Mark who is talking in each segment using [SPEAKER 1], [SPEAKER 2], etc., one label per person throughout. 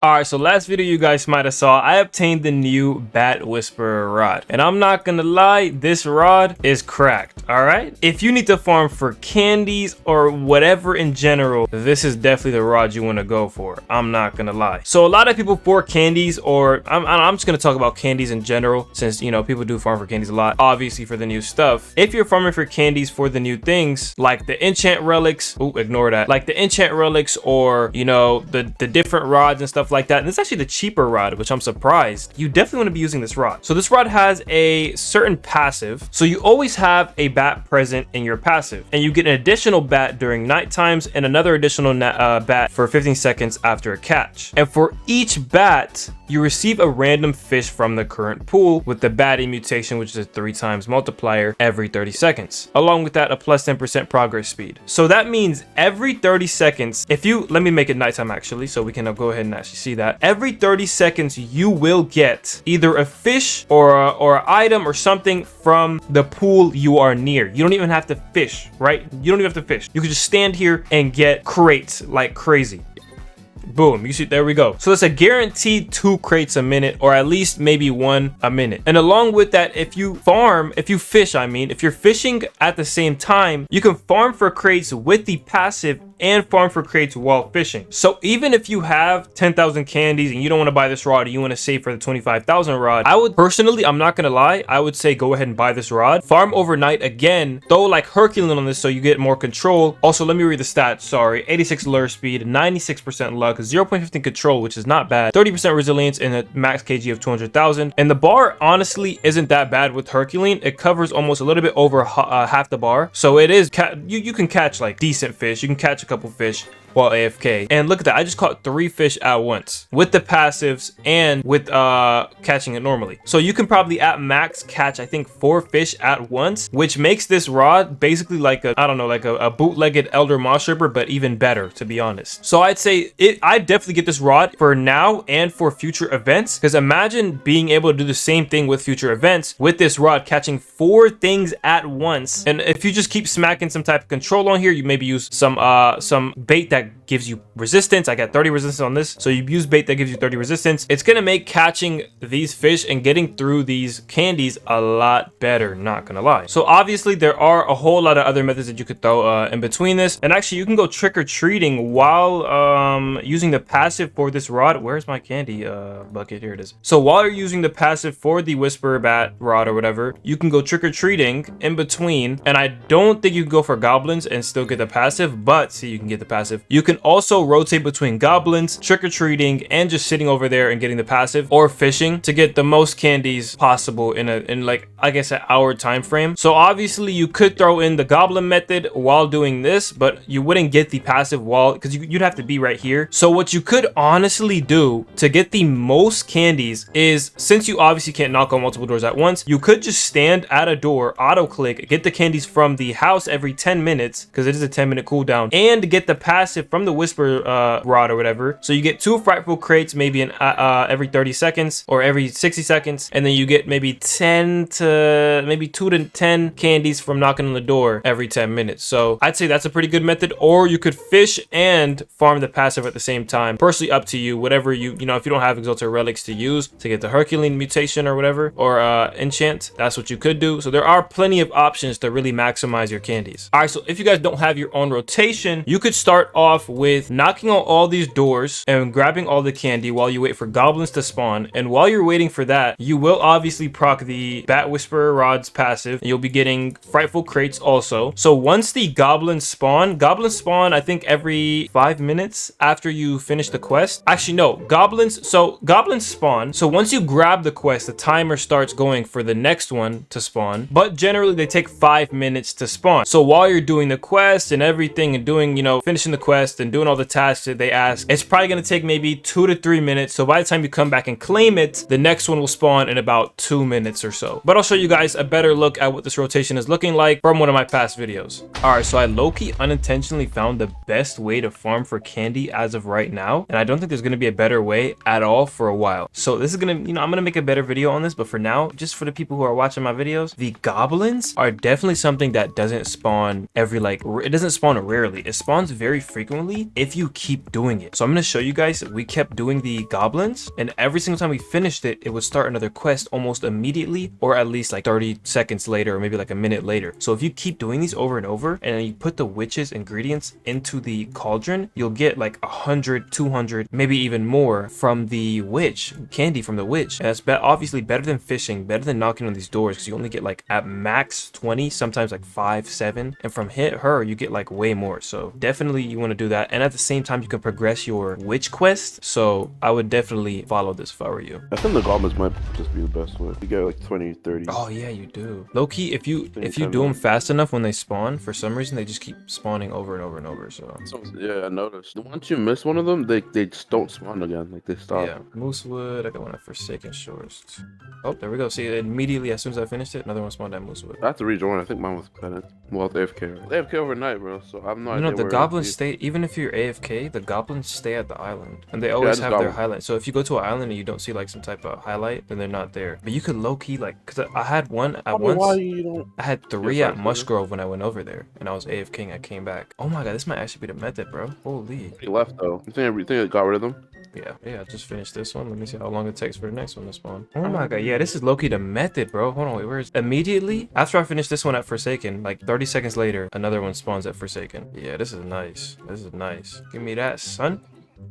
[SPEAKER 1] Alright, so last video you guys might have saw, I obtained the new Bat Whisperer rod. And I'm not gonna lie, this rod is cracked, alright? If you need to farm for candies or whatever in general, this is definitely the rod you want to go for. I'm not gonna lie. So a lot of people for candies, or I'm just gonna talk about candies in general, since, you know, people do farm for candies a lot, obviously for the new stuff. If you're farming for candies for the new things, like the enchant relics, ignore that, like the enchant relics, or, you know, the different rods and stuff like that, and it's actually the cheaper rod, which I'm surprised, you definitely want to be using this rod. So this rod has a certain passive, so you always have a bat present in your passive, and you get an additional bat during night times and another additional bat for 15 seconds after a catch. And for each bat, you receive a random fish from the current pool with the batting mutation, which is a 3x multiplier every 30 seconds. Along with that, a plus 10% progress speed. So that means every 30 seconds, if you, let me make it nighttime actually, so we can go ahead and actually see that. Every 30 seconds, you will get either a fish or an item or something from the pool you are near. You don't even have to fish, right? You don't even have to fish. You can just stand here and get crates like crazy. Boom, you see, there we go. So it's a guaranteed 2 crates a minute, or at least maybe 1 a minute. And along with that, if you fish, if you're fishing at the same time, you can farm for crates with the passive and farm for crates while fishing. So even if you have 10,000 candies and you don't want to buy this rod, or you want to save for the 25,000 rod, I would personally, I'm not gonna lie, I would say go ahead and buy this rod. Farm overnight again, throw like Herculean on this so you get more control. Also, let me read the stats. Sorry, 86 lure speed, 96% luck, 0.15 control, which is not bad, 30% resilience, and a max kg of 200,000. And the bar honestly isn't that bad with Herculean. It covers almost a little bit over half the bar, so it is you can catch like decent fish. You can catch a couple fish while AFK. And look at that, I just caught 3 fish at once with the passives and with catching it normally. So you can probably at max catch, I think, 4 fish at once, which makes this rod basically like a, I don't know, like a bootlegged Elder Moss Ripper, but even better, to be honest. So I'd say I'd definitely get this rod for now and for future events, because imagine being able to do the same thing with future events with this rod, catching 4 things at once. And if you just keep smacking some type of control on here, you maybe use some bait that gives you resistance. I got 30 resistance on this, so you use bait that gives you 30 resistance. It's gonna make catching these fish and getting through these candies a lot better, not gonna lie. So obviously there are a whole lot of other methods that you could throw in between this, and actually you can go trick-or-treating while using the passive for this rod. Where's my candy bucket? Here it is. So while you're using the passive for the Whisperer Bat rod or whatever, you can go trick-or-treating in between, and I don't think you can go for goblins and still get the passive, but see, you can get the passive. You can also rotate between goblins, trick-or-treating, and just sitting over there and getting the passive, or fishing to get the most candies possible in like, I guess, an hour time frame. So obviously you could throw in the goblin method while doing this, but you wouldn't get the passive while, because you'd have to be right here. So what you could honestly do to get the most candies is, since you obviously can't knock on multiple doors at once, you could just stand at a door, auto click, get the candies from the house every 10 minutes, because it is a 10-minute cooldown, and get the passive from the Whisper rod or whatever. So you get 2 frightful crates maybe in every 30 seconds or every 60 seconds, and then you get maybe 2 to 10 candies from knocking on the door every 10 minutes. So I'd say that's a pretty good method. Or you could fish and farm the passive at the same time. Personally, up to you. Whatever you know, if you don't have exalted relics to use to get the Herculean mutation or whatever, or enchant, that's what you could do. So there are plenty of options to really maximize your candies. All right, so if you guys don't have your own rotation, you could start off with knocking on all these doors and grabbing all the candy while you wait for goblins to spawn. And while you're waiting for that, you will obviously proc the Bat Whisperer rod's passive, and you'll be getting frightful crates also. So once the goblins spawn I think every 5 minutes after you finish the quest. Actually no, goblins spawn, so once you grab the quest, the timer starts going for the next one to spawn, but generally they take 5 minutes to spawn. So while you're doing the quest and everything and doing, you know, finishing the quest and doing all the tasks that they ask, it's probably going to take maybe 2 to 3 minutes. So by the time you come back and claim it, the next one will spawn in about 2 minutes or so. But I'll show you guys a better look at what this rotation is looking like from one of my past videos. All right, so I low-key unintentionally found the best way to farm for candy as of right now, and I don't think there's going to be a better way at all for a while. So this is gonna, you know, I'm gonna make a better video on this, but for now, just for the people who are watching my videos, the goblins are definitely something that doesn't spawn every, like, it doesn't spawn rarely. It spawns very frequently, only if you keep doing it. So I'm going to show you guys, we kept doing the goblins, and every single time we finished it, it would start another quest almost immediately, or at least like 30 seconds later, or maybe like a minute later. So if you keep doing these over and over, and then you put the witch's ingredients into the cauldron, you'll get like 100, 200, maybe even more from the witch, candy from the witch. And that's obviously better than fishing, better than knocking on these doors, because you only get like at max 20, sometimes like 5, 7, and from her you get like way more. So definitely you want to do that, and at the same time you can progress your witch quest. So I would definitely follow this if I were you.
[SPEAKER 2] I think the goblins might just be the best one. You get like 20, 30.
[SPEAKER 1] Oh yeah, you do. Low-key, if you do them fast enough when they spawn, for some reason they just keep spawning over and over and over. So
[SPEAKER 2] yeah, I noticed. Once you miss one of them, they just don't spawn again. Like they stop.
[SPEAKER 1] yeah, Moosewood. I got one at Forsaken Shores. Oh, there we go. See, immediately as soon as I finished it, another one spawned at Moosewood.
[SPEAKER 2] I have to rejoin. I think mine was Bennett. Well, it's AFK. They AFK overnight, bro. So I'm not.
[SPEAKER 1] No, the goblins stay. Even if you're AFK, the goblins stay at the island, and they always have their highlight. So if you go to an island and you don't see like some type of highlight, then they're not there. But you could low key like, cause I had one at once. I had 3 at Musgrove when I went over there, and I was AFK. I came back. Oh my god, this might actually be the method, bro. Holy.
[SPEAKER 2] He left though. You think everything got rid of them?
[SPEAKER 1] Yeah, I just finished this one. Let me see how long it takes for the next one to spawn. Oh my god, yeah, this is low-key the method, bro. Hold on, wait, where is immediately after I finish this one at Forsaken, like 30 seconds later, another one spawns at Forsaken. Yeah, this is nice. This is nice. Give me that, son.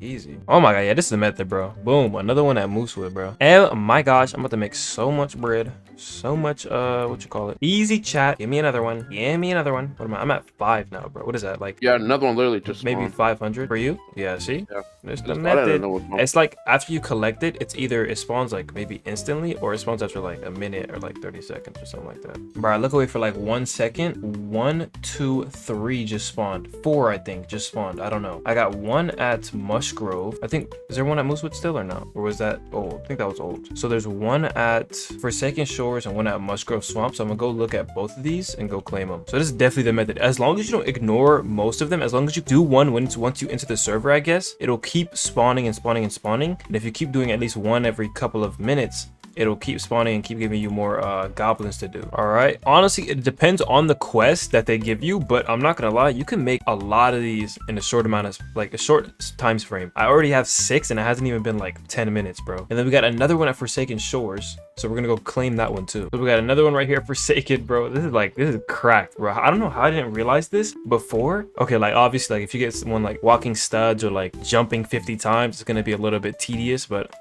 [SPEAKER 1] Easy. Oh my god, yeah, this is the method, bro. Boom, another one at Moosewood, bro. Oh my gosh, I'm about to make so much bread. So much, what you call it? Easy chat. Give me another one. Give me another one. What am I? I'm at 5 now, bro. What is that? Like,
[SPEAKER 2] yeah, another one literally just
[SPEAKER 1] maybe
[SPEAKER 2] spawned.
[SPEAKER 1] 500 for you? Yeah, see?
[SPEAKER 2] Yeah.
[SPEAKER 1] There's the method. It's like after you collect it, it's either it spawns like maybe instantly, or it spawns after like a minute or like 30 seconds or something like that. Bro, I look away for like 1 second. 1, 2, 3 just spawned. 4, I think, just spawned. I don't know. I got one at Musgrove. I think, is there one at Moosewood still or no? Or was that old? I think that was old. So there's one at Forsaken Shores and one at Musgrove Swamp. So I'm gonna go look at both of these and go claim them. So this is definitely the method. As long as you don't ignore most of them, as long as you do one once you enter the server, I guess, it'll keep spawning and spawning and spawning. And if you keep doing at least one every couple of minutes, it'll keep spawning and keep giving you more goblins to do. All right, honestly, it depends on the quest that they give you, but I'm not gonna lie, you can make a lot of these in a short amount of, like, a short time frame. I already have 6 and it hasn't even been like 10 minutes, bro. And then we got another one at Forsaken Shores, so we're gonna go claim that one too. So we got another one right here at Forsaken, bro. This is cracked, bro. I don't know how I didn't realize this before. Okay, like obviously, like if you get someone like walking studs or like jumping 50 times, it's gonna be a little bit tedious, but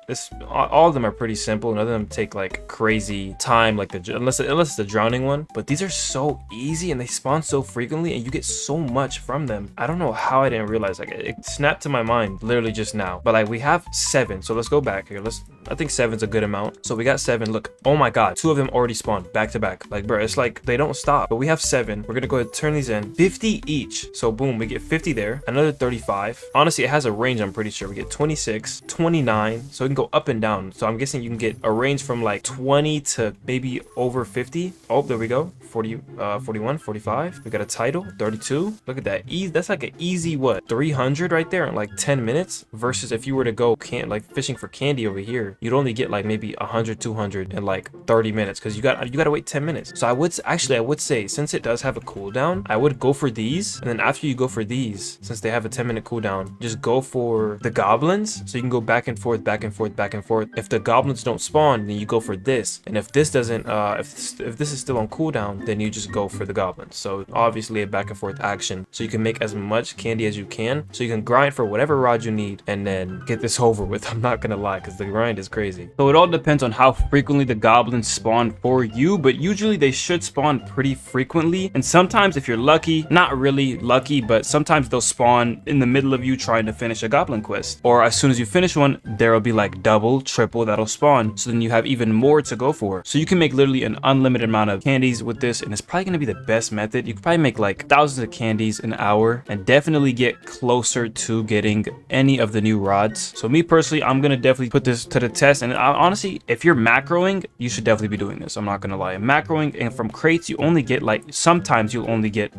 [SPEAKER 1] all of them are pretty simple. None of them take like crazy time, like unless it's the drowning one. But these are so easy and they spawn so frequently and you get so much from them. I don't know how I didn't realize. Like it snapped to my mind literally just now. But like we have 7, so let's go back here. I think 7's a good amount. So we got 7. Look, oh my god, 2 of them already spawned back to back. Like, bro, it's like they don't stop. But we have 7. We're gonna go ahead and turn these in. 50 each. So boom, we get 50 there, another 35. Honestly, it has a range. I'm pretty sure we get 26, 29, so it can go up and down. So I'm guessing you can get a range from like 20 to maybe over 50. Oh, there we go. 40, 41, 45. We got a title, 32. Look at that. That's like an easy, what, 300 right there in like 10 minutes, versus if you were to go like fishing for candy over here, you'd only get like maybe 100, 200 in like 30 minutes, because you gotta wait 10 minutes. So I would say, since it does have a cooldown, I would go for these, and then after you go for these, since they have a 10-minute cooldown, just go for the goblins, so you can go back and forth, back and forth, back and forth. If the goblins don't spawn, then you go for this, and if this doesn't, if this is still on cooldown, then you just go for the goblins. So obviously a back and forth action, so you can make as much candy as you can, so you can grind for whatever rod you need and then get this over with. I'm not gonna lie, because the grind is crazy. So it all depends on how frequently the goblins spawn for you, but usually they should spawn pretty frequently. And sometimes if you're lucky, not really lucky, but sometimes they'll spawn in the middle of you trying to finish a goblin quest, or as soon as you finish one, there'll be like double, triple that'll spawn, so then you have even more to go for. So you can make literally an unlimited amount of candies with this, and it's probably going to be the best method. You could probably make like thousands of candies an hour and definitely get closer to getting any of the new rods. So me personally, I'm going to definitely put this to the test. And honestly, if you're macroing, you should definitely be doing this. I'm not going to lie. Macroing, and from crates, you only get like, sometimes you'll only get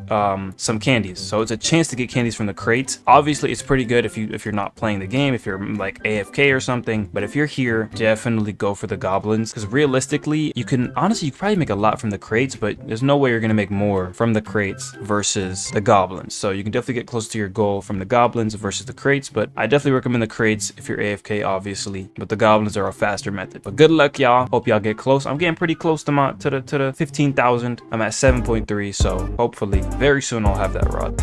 [SPEAKER 1] some candies. So it's a chance to get candies from the crates. Obviously, it's pretty good if you're not playing the game, if you're like AFK or something. But if you're here, definitely go for the goblins, because realistically, you can probably make a lot from the crates, but There's no way you're gonna make more from the crates versus the goblins. So you can definitely get close to your goal from the goblins versus the crates, but I definitely recommend the crates if you're AFK, obviously. But the goblins are a faster method. But good luck, y'all. Hope y'all get close. I'm getting pretty close to the 15,000. I'm at 7.3, so hopefully very soon I'll have that rod.